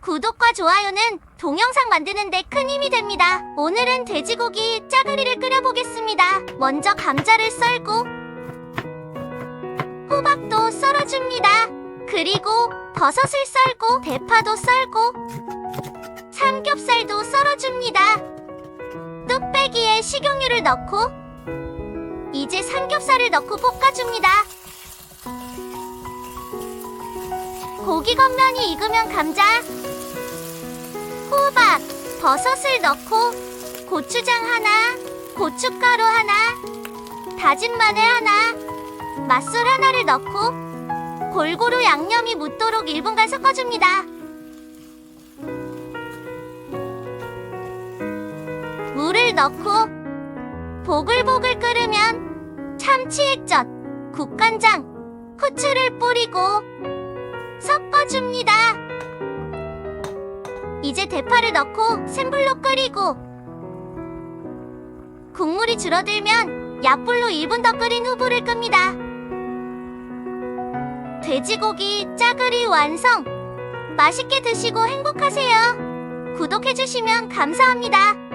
구독과 좋아요는 동영상 만드는 데 큰 힘이 됩니다. 오늘은 돼지고기 짜글이를 끓여보겠습니다. 먼저 감자를 썰고 호박도 썰어줍니다. 그리고 버섯을 썰고 대파도 썰고 삼겹살도 썰어줍니다. 뚝배기에 식용유를 넣고 이제 삼겹살을 넣고 볶아줍니다. 고기 겉면이 익으면 감자, 호박, 버섯을 넣고 고추장 하나, 고춧가루 하나, 다진 마늘 하나, 맛술 하나를 넣고 골고루 양념이 묻도록 1분간 섞어줍니다. 물을 넣고 보글보글 끓으면 참치액젓, 국간장, 후추를 뿌리고 섞어줍니다. 이제 대파를 넣고 센 불로 끓이고 국물이 줄어들면 약불로 1분 더 끓인 후 불을 끕니다. 돼지고기 짜글이 완성! 맛있게 드시고 행복하세요. 구독해주시면 감사합니다.